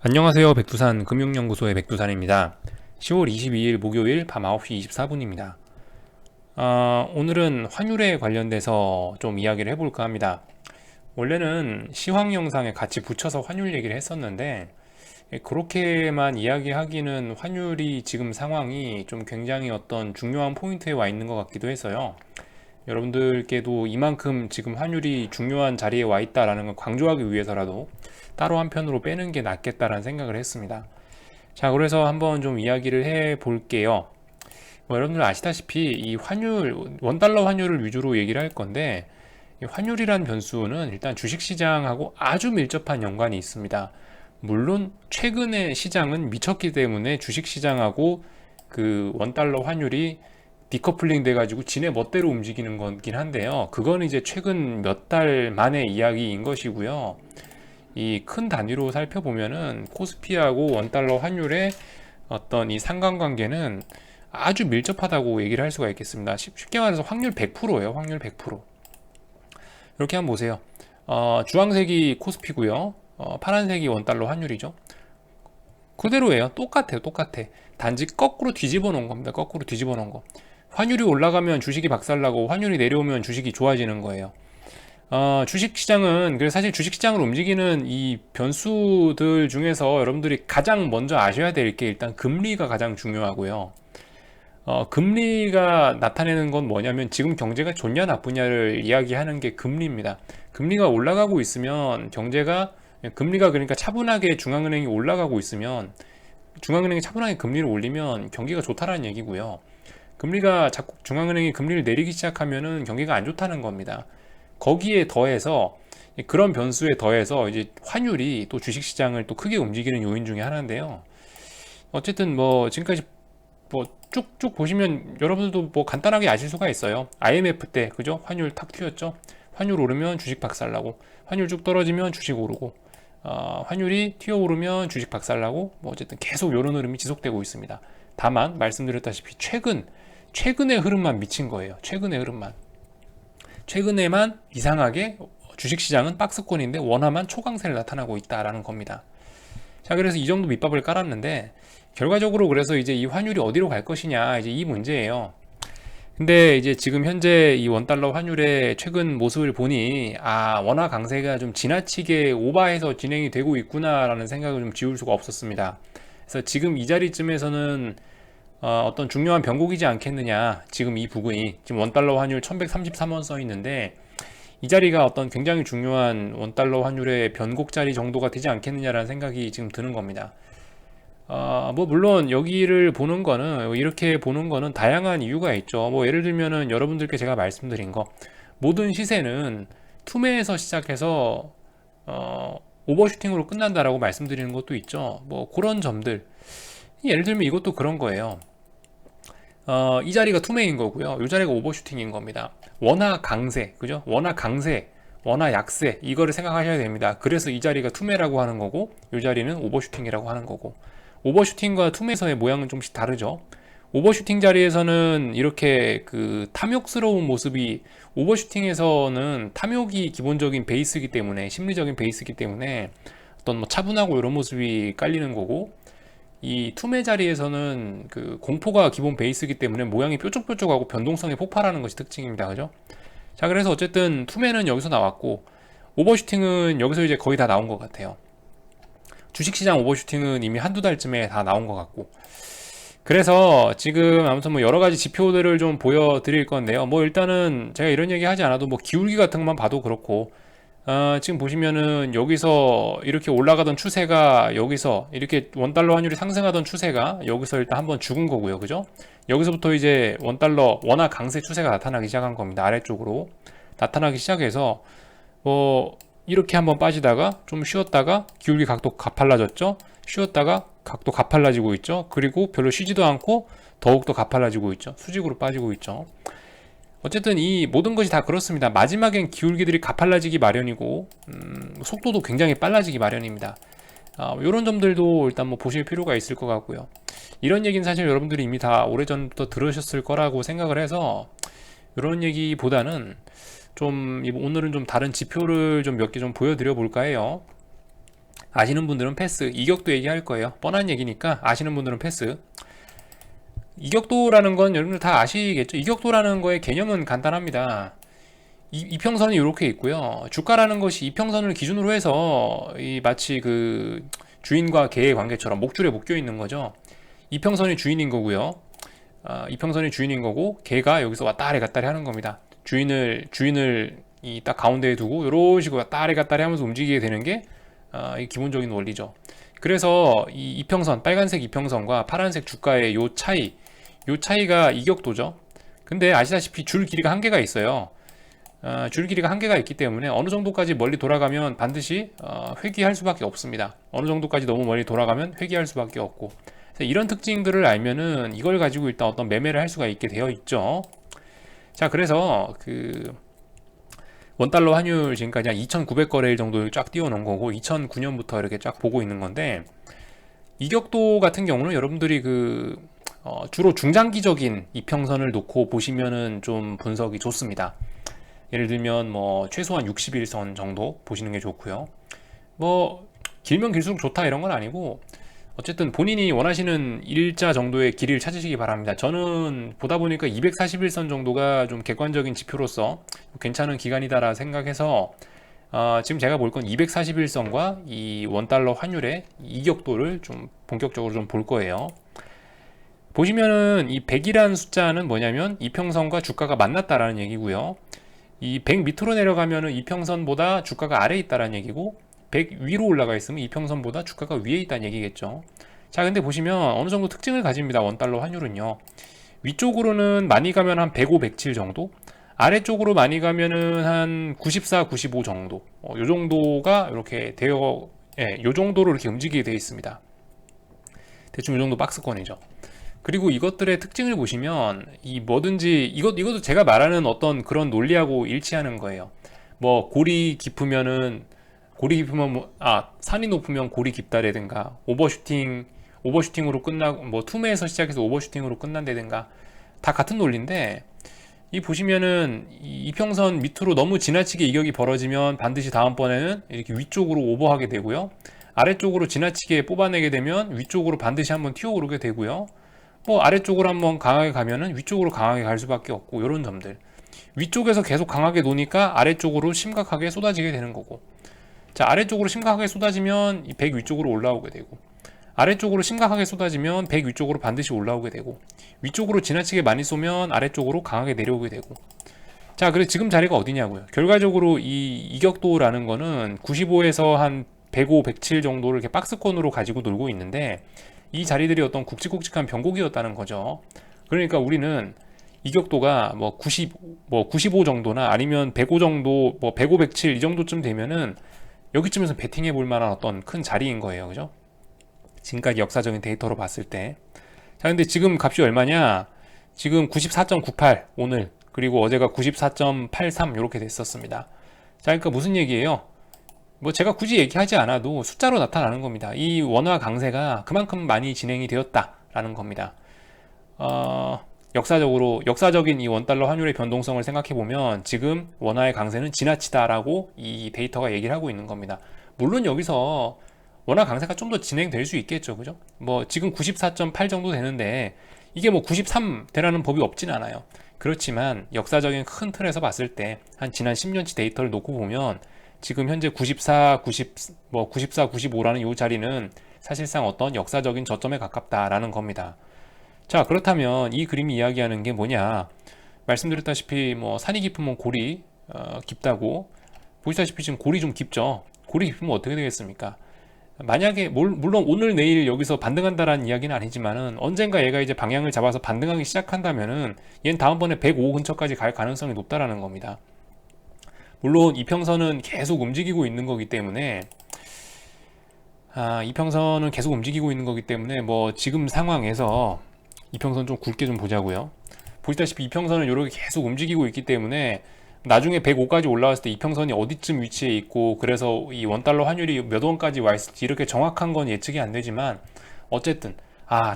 안녕하세요. 백두산 금융연구소의 백두산입니다. 10월 22일 목요일 밤 9시 24분입니다. 오늘은 환율에 관련돼서 좀 이야기를 해볼까 합니다. 원래는 시황 영상에 같이 붙여서 환율 얘기를 했었는데 그렇게만 이야기하기는 환율이 지금 상황이 좀 굉장히 어떤 중요한 포인트에 와 있는 것 같기도 해서요. 여러분들께도 이만큼 지금 환율이 중요한 자리에 와 있다라는 걸 강조하기 위해서라도 따로 한편으로 빼는 게 낫겠다라는 생각을 했습니다. 자, 그래서 한번 좀 이야기를 해 볼게요. 여러분들 아시다시피 이 환율, 원달러 환율을 위주로 얘기를 할 건데, 이 환율이란 변수는 일단 주식시장하고 아주 밀접한 연관이 있습니다. 물론 최근에 시장은 미쳤기 때문에 주식시장하고 그 원달러 환율이 디커플링 돼가지고 지네 멋대로 움직이는 거긴 한데요. 그건 이제 최근 몇 달 만의 이야기인 것이고요. 이 큰 단위로 살펴보면은 코스피하고 원달러 환율의 어떤 이 상관관계는 아주 밀접하다고 얘기를 할 수가 있겠습니다. 쉽게 말해서 확률 100%예요. 확률 100%. 이렇게 한번 보세요. 주황색이 코스피고요. 파란색이 원달러 환율이죠. 그대로예요. 똑같아요. 똑같아. 단지 거꾸로 뒤집어 놓은 겁니다. 거꾸로 뒤집어 놓은 거. 환율이 올라가면 주식이 박살나고 환율이 내려오면 주식이 좋아지는 거예요. 주식시장은 그래서 사실 주식시장을 움직이는 이 변수들 중에서 여러분들이 가장 먼저 아셔야 될 게 일단 금리가 가장 중요하고요. 금리가 나타내는 건 뭐냐면 지금 경제가 좋냐 나쁘냐를 이야기하는 게 금리입니다. 금리가 올라가고 있으면 경제가 금리가 그러니까 차분하게 중앙은행이 올라가고 있으면 중앙은행이 차분하게 금리를 올리면 경기가 좋다라는 얘기고요. 금리가 자꾸 중앙은행이 금리를 내리기 시작하면은 경기가 안 좋다는 겁니다. 거기에 더해서 그런 변수에 더해서 이제 환율이 또 주식시장을 또 크게 움직이는 요인 중에 하나인데요. 어쨌든 뭐 지금까지 뭐 쭉쭉 보시면 여러분들도 뭐 간단하게 아실 수가 있어요. IMF 때 그죠? 환율 탁 튀었죠. 환율 오르면 주식 박살나고 환율 쭉 떨어지면 주식 오르고 환율이 튀어오르면 주식 박살나고 뭐 어쨌든 계속 이런 흐름이 지속되고 있습니다. 다만 말씀드렸다시피 최근의 흐름만 미친 거예요. 최근의 흐름만. 최근에만 이상하게 주식시장은 박스권인데 원화만 초강세를 나타나고 있다라는 겁니다. 자, 그래서 이 정도 밑밥을 깔았는데 결과적으로 그래서 이제 이 환율이 어디로 갈 것이냐 이제 이 문제예요. 근데 이제 지금 현재 이 원달러 환율의 최근 모습을 보니 원화 강세가 좀 지나치게 오바해서 진행이 되고 있구나라는 생각을 좀 지울 수가 없었습니다. 그래서 지금 이 자리쯤에서는 어떤 중요한 변곡이지 않겠느냐. 지금 이 부분이 지금 원달러 환율 1133원 써 있는데 이 자리가 어떤 굉장히 중요한 원달러 환율의 변곡 자리 정도가 되지 않겠느냐라는 생각이 지금 드는 겁니다. 뭐 물론 여기를 보는 거는 이렇게 보는 거는 다양한 이유가 있죠. 뭐 예를 들면은 여러분들께 제가 말씀드린 거 모든 시세는 투매에서 시작해서 오버슈팅으로 끝난다라고 말씀드리는 것도 있죠. 뭐 그런 점들 예를 들면 이것도 그런 거예요. 이 자리가 투매인 거고요. 이 자리가 오버슈팅인 겁니다. 원화 강세, 그죠? 원화 강세, 원화 약세 이거를 생각하셔야 됩니다. 그래서 이 자리가 투매라고 하는 거고, 이 자리는 오버슈팅이라고 하는 거고. 오버슈팅과 투매에서의 모양은 좀씩 다르죠. 오버슈팅 자리에서는 이렇게 그 탐욕스러운 모습이 오버슈팅에서는 탐욕이 기본적인 베이스이기 때문에 심리적인 베이스이기 때문에 어떤 뭐 차분하고 이런 모습이 깔리는 거고 이 투매 자리에서는 그 공포가 기본 베이스이기 때문에 모양이 뾰족뾰족하고 변동성이 폭발하는 것이 특징입니다. 그죠? 자, 그래서 어쨌든 투매는 여기서 나왔고 오버슈팅은 여기서 이제 거의 다 나온 것 같아요. 주식시장 오버슈팅은 이미 한두 달쯤에 다 나온 것 같고 그래서 지금 아무튼 뭐 여러 가지 지표들을 좀 보여드릴 건데요. 뭐 일단은 제가 이런 얘기 하지 않아도 뭐 기울기 같은 것만 봐도 그렇고 지금 보시면은 여기서 이렇게 올라가던 추세가 여기서 이렇게 원달러 환율이 상승하던 추세가 여기서 일단 한번 죽은 거고요. 그죠? 여기서부터 이제 원달러 원화 강세 추세가 나타나기 시작한 겁니다. 아래쪽으로 나타나기 시작해서 뭐 이렇게 한번 빠지다가 좀 쉬었다가 기울기 각도 가팔라졌죠. 쉬었다가 각도 가팔라지고 있죠. 그리고 별로 쉬지도 않고 더욱더 가팔라지고 있죠. 수직으로 빠지고 있죠. 어쨌든 이 모든 것이 다 그렇습니다. 마지막엔 기울기들이 가팔라지기 마련이고 속도도 굉장히 빨라지기 마련입니다. 이런 점들도 일단 뭐 보실 필요가 있을 것 같고요. 이런 얘기는 사실 여러분들이 이미 다 오래전부터 들으셨을 거라고 생각을 해서 이런 얘기보다는 좀 오늘은 좀 다른 지표를 좀 몇 개 좀 보여드려 볼까 해요. 아시는 분들은 패스. 이격도 얘기할 거예요. 뻔한 얘기니까 아시는 분들은 패스. 이격도라는 건 여러분들 다 아시겠죠? 이격도라는 거의 개념은 간단합니다. 이평선이 이렇게 있고요. 주가라는 것이 이평선을 기준으로 해서 마치 그 주인과 개의 관계처럼 목줄에 묶여 있는 거죠. 이평선이 주인인 거고요. 이평선이 주인인 거고 개가 여기서 왔다리 갔다리 하는 겁니다. 주인을 이 딱 가운데에 두고 이런 식으로 왔다리 갔다리 하면서 움직이게 되는 게 이 기본적인 원리죠. 그래서 이 이평선, 빨간색 이평선과 파란색 주가의 요 차이가 이격도죠. 근데 아시다시피 줄 길이가 한계가 있어요. 줄 길이가 한계가 있기 때문에 어느 정도까지 멀리 돌아가면 반드시 회귀할 수밖에 없습니다. 어느 정도까지 너무 멀리 돌아가면 회귀할 수밖에 없고, 이런 특징들을 알면은 이걸 가지고 일단 어떤 매매를 할 수가 있게 되어 있죠. 자, 그래서 그 원달러 환율 지금까지 한 2,900거래일 정도 쫙 띄워놓은 거고 2009년부터 이렇게 쫙 보고 있는 건데, 이격도 같은 경우는 여러분들이 주로 중장기적인 이평선을 놓고 보시면은 좀 분석이 좋습니다. 예를 들면 뭐 최소한 60일선 정도 보시는 게 좋고요. 뭐 길면 길수록 좋다 이런 건 아니고, 어쨌든 본인이 원하시는 일자 정도의 길이를 찾으시기 바랍니다. 저는 보다 보니까 241선 정도가 좀 객관적인 지표로서 괜찮은 기간이다라 생각해서 지금 제가 볼 건 241선과 이 원달러 환율의 이격도를 좀 본격적으로 좀 볼 거예요. 보시면은 이 100이라는 숫자는 뭐냐면 이평선과 주가가 만났다라는 얘기고요. 이 100 밑으로 내려가면은 이평선보다 주가가 아래에 있다라는 얘기고, 100 위로 올라가 있으면 이평선보다 주가가 위에 있다는 얘기겠죠. 자, 근데 보시면 어느 정도 특징을 가집니다. 원달러 환율은요. 위쪽으로는 많이 가면 한 105, 107 정도, 아래쪽으로 많이 가면은 한 94, 95 정도, 요 정도가 이렇게 요 정도로 이렇게 움직이게 되어 있습니다. 대충 요 정도 박스권이죠. 그리고 이것들의 특징을 보시면 이것도 제가 말하는 어떤 그런 논리하고 일치하는 거예요. 뭐 산이 높으면 골이 깊다라든가, 오버슈팅으로 끝나고 뭐 투매에서 시작해서 오버슈팅으로 끝난다든가, 다 같은 논리인데, 이 보시면은 이평선 밑으로 너무 지나치게 이격이 벌어지면 반드시 다음번에는 이렇게 위쪽으로 오버하게 되고요. 아래쪽으로 지나치게 뽑아내게 되면 위쪽으로 반드시 한번 튀어오르게 되고요. 뭐 아래쪽으로 한번 강하게 가면은 위쪽으로 강하게 갈 수밖에 없고, 이런 점들. 위쪽에서 계속 강하게 노니까 아래쪽으로 심각하게 쏟아지게 되는 거고, 자, 아래쪽으로 심각하게 쏟아지면 이 100 위쪽으로 올라오게 되고, 아래쪽으로 심각하게 쏟아지면 100 위쪽으로 반드시 올라오게 되고, 위쪽으로 지나치게 많이 쏘면 아래쪽으로 강하게 내려오게 되고. 자, 그래서 지금 자리가 어디냐고요. 결과적으로 이 이격도라는 거는 95에서 한 105, 107 정도를 이렇게 박스권으로 가지고 놀고 있는데, 이 자리들이 어떤 굵직굵직한 변곡이었다는 거죠. 그러니까 우리는 이격도가 뭐 95 정도나 아니면 105 정도, 뭐 105, 107 이 정도쯤 되면은 여기쯤에서 베팅해 볼 만한 어떤 큰 자리인 거예요. 그죠? 지금까지 역사적인 데이터로 봤을 때. 자, 근데 지금 값이 얼마냐? 지금 94.98 오늘, 그리고 어제가 94.83 이렇게 됐었습니다. 자, 그러니까 무슨 얘기예요? 뭐 제가 굳이 얘기하지 않아도 숫자로 나타나는 겁니다. 이 원화 강세가 그만큼 많이 진행이 되었다라는 겁니다. 역사적인 이 원달러 환율의 변동성을 생각해 보면 지금 원화의 강세는 지나치다라고 이 데이터가 얘기를 하고 있는 겁니다. 물론 여기서 원화 강세가 좀 더 진행될 수 있겠죠, 그죠? 뭐 지금 94.8 정도 되는데 이게 뭐 93 되라는 법이 없진 않아요. 그렇지만 역사적인 큰 틀에서 봤을 때 한 지난 10년치 데이터를 놓고 보면 지금 현재 94, 95라는 이 자리는 사실상 어떤 역사적인 저점에 가깝다라는 겁니다. 자, 그렇다면 이 그림이 이야기하는 게 뭐냐? 말씀드렸다시피 뭐 산이 깊으면 골이 깊다고. 보시다시피 지금 골이 좀 깊죠. 골이 깊으면 어떻게 되겠습니까? 만약에 물론 오늘 내일 여기서 반등한다라는 이야기는 아니지만은 언젠가 얘가 이제 방향을 잡아서 반등하기 시작한다면은 얘는 다음번에 105 근처까지 갈 가능성이 높다라는 겁니다. 물론 이평선은 계속 움직이고 있는 거기 때문에 뭐 지금 상황에서 이평선 좀 굵게 좀 보자고요. 보시다시피 이평선은 이렇게 계속 움직이고 있기 때문에 나중에 105까지 올라왔을 때 이평선이 어디쯤 위치해 있고, 그래서 이 원달러 환율이 몇 원까지 와 있을지 이렇게 정확한 건 예측이 안 되지만, 어쨌든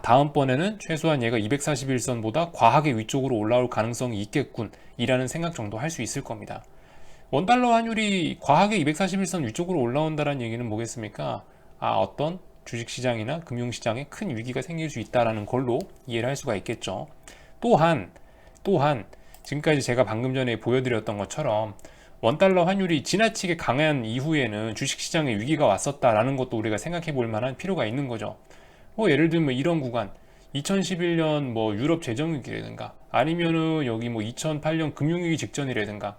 다음번에는 최소한 얘가 241선보다 과하게 위쪽으로 올라올 가능성이 있겠군 이라는 생각 정도 할 수 있을 겁니다. 원달러 환율이 과하게 241선 위쪽으로 올라온다는 얘기는 뭐겠습니까? 어떤 주식시장이나 금융시장에 큰 위기가 생길 수 있다는 걸로 이해를 할 수가 있겠죠. 또한 지금까지 제가 방금 전에 보여드렸던 것처럼 원달러 환율이 지나치게 강한 이후에는 주식시장에 위기가 왔었다라는 것도 우리가 생각해 볼 만한 필요가 있는 거죠. 예를 들면 이런 구간 2011년 뭐 유럽 재정위기라든가 아니면은 여기 뭐 2008년 금융위기 직전이라든가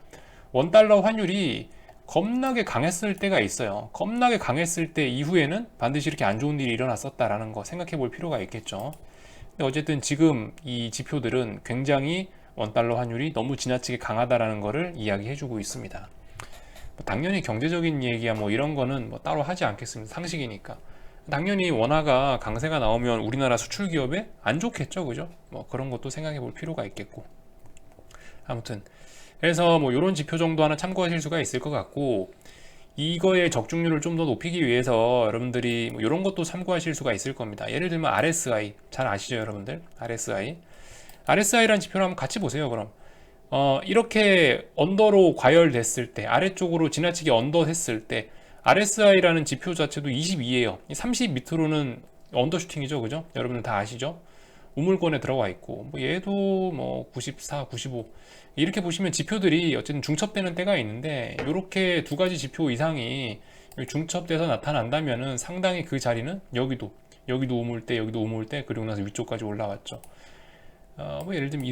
원달러 환율이 겁나게 강했을 때가 있어요. 겁나게 강했을 때 이후에는 반드시 이렇게 안 좋은 일이 일어났었다라는 거 생각해 볼 필요가 있겠죠. 근데 어쨌든 지금 이 지표들은 굉장히 원달러 환율이 너무 지나치게 강하다라는 것을 이야기해 주고 있습니다. 당연히 경제적인 얘기야 뭐 이런 거는 뭐 따로 하지 않겠습니다. 상식이니까. 당연히 원화가 강세가 나오면 우리나라 수출 기업에 안 좋겠죠, 그죠? 뭐 그런 것도 생각해 볼 필요가 있겠고. 아무튼 그래서 뭐 이런 지표 정도 하나 참고하실 수가 있을 것 같고, 이거의 적중률을 좀 더 높이기 위해서 여러분들이 뭐 이런 것도 참고하실 수가 있을 겁니다. 예를 들면 RSI 잘 아시죠, 여러분들? RSI란 지표를 한번 같이 보세요. 그럼 이렇게 언더로 과열됐을 때, 아래쪽으로 지나치게 언더 했을 때 RSI라는 지표 자체도 22예요. 30 밑으로는 언더슈팅이죠, 그죠? 여러분들 다 아시죠? 우물권에 들어가 있고, 뭐 얘도 뭐 94, 95 이렇게 보시면 지표들이 어쨌든 중첩되는 때가 있는데, 이렇게 두 가지 지표 이상이 중첩돼서 나타난다면은 상당히 그 자리는 여기도 우물대, 여기도 우물대, 그리고 나서 위쪽까지 올라왔죠. 뭐 예를 들면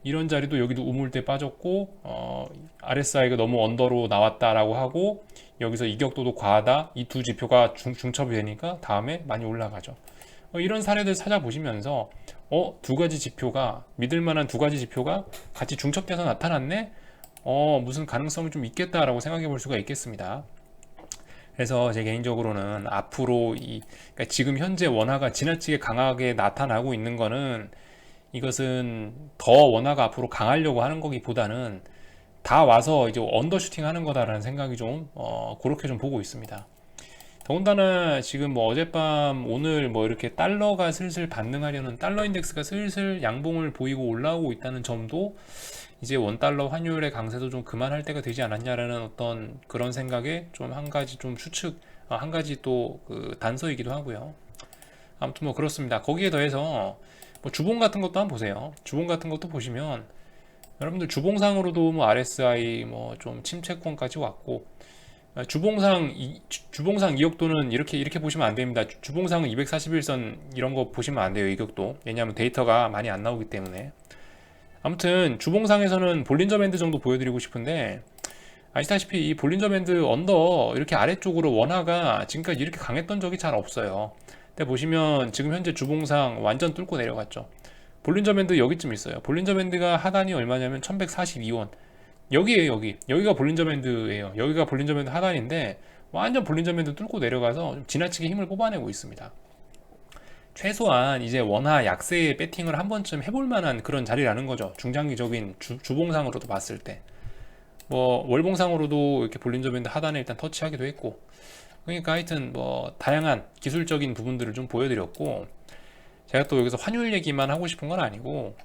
이런 자리도 여기도 우물대 빠졌고, RSI가 너무 언더로 나왔다라고 하고, 여기서 이격도도 과하다, 이 두 지표가 중첩이 되니까 다음에 많이 올라가죠. 이런 사례들 찾아보시면서 두 가지 지표가, 믿을 만한 두 가지 지표가 같이 중첩돼서 나타났네, 무슨 가능성이 좀 있겠다라고 생각해 볼 수가 있겠습니다. 그래서 제 개인적으로는 앞으로 그러니까 지금 현재 원화가 지나치게 강하게 나타나고 있는 거는, 이것은 더 원화가 앞으로 강하려고 하는 거기보다는 다 와서 이제 언더슈팅 하는 거다라는 생각이 좀 그렇게 좀 보고 있습니다. 더군다나 지금 뭐 어젯밤 오늘 뭐 이렇게 달러가 슬슬 반등하려는, 달러 인덱스가 슬슬 양봉을 보이고 올라오고 있다는 점도 이제 원달러 환율의 강세도 좀 그만할 때가 되지 않았냐라는 어떤 그런 생각에 좀 한 가지 좀 추측, 한 가지 또 그 단서이기도 하고요. 아무튼 뭐 그렇습니다. 거기에 더해서 뭐 주봉 같은 것도 한번 보세요. 주봉 같은 것도 보시면 여러분들 주봉상으로도 뭐 RSI 뭐 좀 침체권까지 왔고, 주봉상 이격도는 이렇게 보시면 안 됩니다. 주봉상은 241선 이런 거 보시면 안 돼요, 이격도. 왜냐하면 데이터가 많이 안 나오기 때문에. 아무튼 주봉상에서는 볼린저 밴드 정도 보여드리고 싶은데, 아시다시피 이 볼린저 밴드 언더 이렇게 아래쪽으로 원화가 지금까지 이렇게 강했던 적이 잘 없어요. 근데 보시면 지금 현재 주봉상 완전 뚫고 내려갔죠. 볼린저 밴드 여기쯤 있어요. 볼린저 밴드가 하단이 얼마냐면 1142원. 여기가 볼린저 밴드예요. 여기가 볼린저 밴드 하단인데 완전 볼린저 밴드 뚫고 내려가서 좀 지나치게 힘을 뽑아내고 있습니다. 최소한 이제 원화 약세에 배팅을 한 번쯤 해볼 만한 그런 자리라는 거죠. 중장기적인 주봉상으로도 봤을 때. 뭐 월봉상으로도 이렇게 볼린저 밴드 하단에 일단 터치하기도 했고, 그러니까 하여튼 뭐 다양한 기술적인 부분들을 좀 보여드렸고, 제가 또 여기서 환율 얘기만 하고 싶은 건 아니고,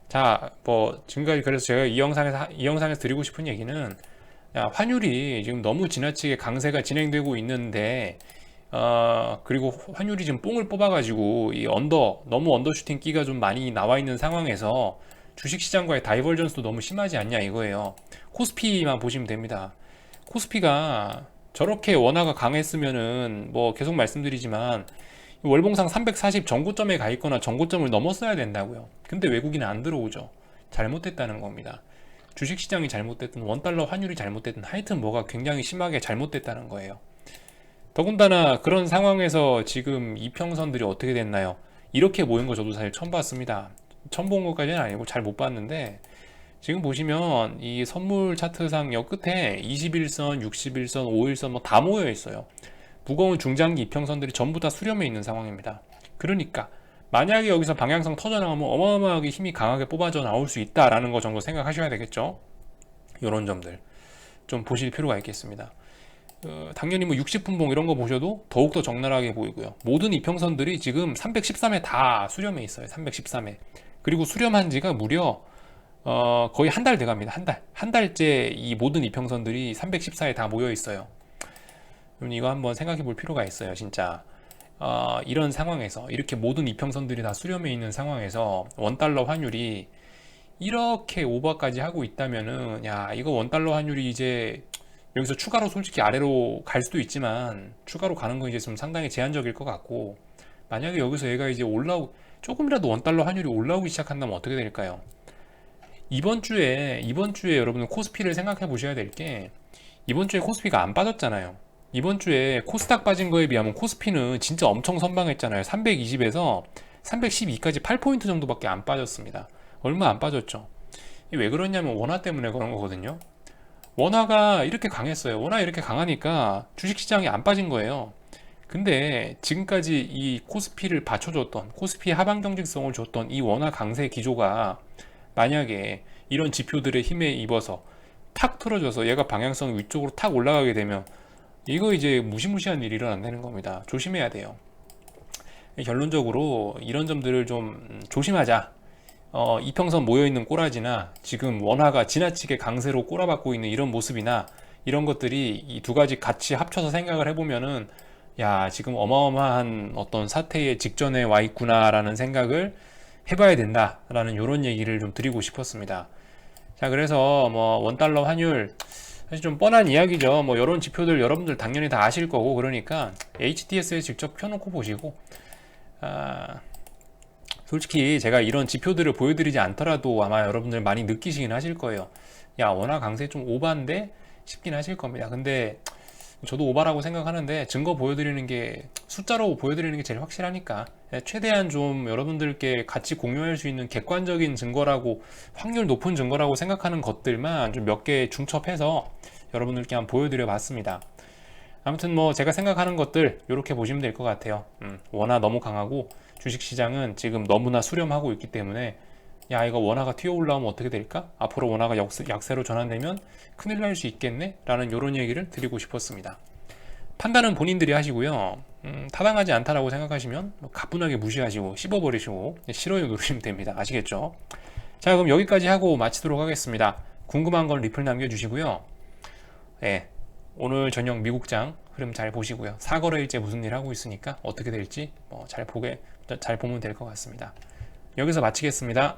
자, 뭐 지금까지 그래서 제가 이 영상에서 드리고 싶은 얘기는, 환율이 지금 너무 지나치게 강세가 진행되고 있는데, 그리고 환율이 지금 뽕을 뽑아가지고 이 너무 언더슈팅 끼가 좀 많이 나와 있는 상황에서 주식시장과의 다이버전스도 너무 심하지 않냐 이거예요. 코스피만 보시면 됩니다. 코스피가 저렇게 원화가 강했으면은 뭐 계속 말씀드리지만 월봉상 340 전고점에 가 있거나 전고점을 넘었어야 된다고요. 근데 외국인은 안 들어오죠. 잘못됐다는 겁니다. 주식시장이 잘못됐든 원달러 환율이 잘못됐든 하여튼 뭐가 굉장히 심하게 잘못됐다는 거예요. 더군다나 그런 상황에서 지금 이평선들이 어떻게 됐나요? 이렇게 모인 거 저도 사실 처음 봤습니다. 처음 본 것까지는 아니고 잘 못 봤는데, 지금 보시면 이 선물 차트상 여 끝에 21선, 61선, 5일선 뭐 다 모여 있어요. 무거운 중장기 이평선들이 전부 다 수렴해 있는 상황입니다. 그러니까 만약에 여기서 방향성 터져 나오면 어마어마하게 힘이 강하게 뽑아져 나올 수 있다라는 거 정도 생각하셔야 되겠죠. 이런 점들 좀 보실 필요가 있겠습니다. 당연히 뭐 60분봉 이런 거 보셔도 더욱더 적나라하게 보이고요. 모든 이평선들이 지금 313에 다 수렴해 있어요. 313에. 그리고 수렴한 지가 무려 거의 한 달 돼갑니다. 한 달째 이 모든 이평선들이 314에 다 모여 있어요. 여러분 이거 한번 생각해 볼 필요가 있어요. 진짜 이런 상황에서 이렇게 모든 이평선들이 다 수렴해 있는 상황에서 원달러 환율이 이렇게 오버까지 하고 있다면은 야 이거 원달러 환율이 이제 여기서 추가로 솔직히 아래로 갈 수도 있지만 추가로 가는 건 이제 좀 상당히 제한적일 것 같고, 만약에 여기서 얘가 이제 조금이라도 원달러 환율이 올라오기 시작한다면 어떻게 될까요? 이번 주에 여러분은 코스피를 생각해 보셔야 될 게, 이번 주에 코스피가 안 빠졌잖아요. 이번 주에 코스닥 빠진 거에 비하면 코스피는 진짜 엄청 선방했잖아요. 320에서 312까지 8포인트 정도밖에 안 빠졌습니다. 얼마 안 빠졌죠. 왜 그러냐면 원화 때문에 그런 거거든요. 원화가 이렇게 강했어요. 원화 이렇게 강하니까 주식시장이 안 빠진 거예요. 근데 지금까지 이 코스피를 받쳐줬던, 코스피의 하방 경직성을 줬던 이 원화 강세 기조가 만약에 이런 지표들의 힘에 입어서 탁 틀어져서 얘가 방향성 위쪽으로 탁 올라가게 되면 이거 이제 무시무시한 일이 일어난다는 겁니다. 조심해야 돼요. 결론적으로 이런 점들을 좀 조심하자. 이평선 모여있는 꼬라지나 지금 원화가 지나치게 강세로 꼬라박고 있는 이런 모습이나 이런 것들이 이 두 가지 같이 합쳐서 생각을 해보면은 야 지금 어마어마한 어떤 사태의 직전에 와 있구나라는 생각을 해봐야 된다라는 이런 얘기를 좀 드리고 싶었습니다. 자, 그래서 뭐 원달러 환율 사실 좀 뻔한 이야기죠. 뭐 이런 지표들 여러분들 당연히 다 아실 거고, 그러니까 HTS에 직접 켜놓고 보시고, 솔직히 제가 이런 지표들을 보여드리지 않더라도 아마 여러분들 많이 느끼시긴 하실 거예요. 야 원화 강세 좀 오바인데 싶긴 하실 겁니다. 근데 저도 오바라고 생각하는데 증거 보여드리는 게, 숫자로 보여드리는 게 제일 확실하니까 최대한 좀 여러분들께 같이 공유할 수 있는 객관적인 증거라고, 확률 높은 증거라고 생각하는 것들만 좀 몇 개 중첩해서 여러분들께 한번 보여드려 봤습니다. 아무튼 뭐 제가 생각하는 것들 이렇게 보시면 될 것 같아요. 원화 너무 강하고 주식시장은 지금 너무나 수렴하고 있기 때문에 야 이거 원화가 튀어 올라오면 어떻게 될까? 앞으로 원화가 약세로 전환되면 큰일 날 수 있겠네? 라는 이런 얘기를 드리고 싶었습니다. 판단은 본인들이 하시고요. 타당하지 않다라고 생각하시면 가뿐하게 무시하시고 씹어버리시고 싫어요 누르시면 됩니다. 아시겠죠? 자, 그럼 여기까지 하고 마치도록 하겠습니다. 궁금한 건 리플 남겨주시고요. 네, 오늘 저녁 미국장 흐름 잘 보시고요. 사거래일째 무슨 일 하고 있으니까 어떻게 될지 잘 보면 될 것 같습니다. 여기서 마치겠습니다.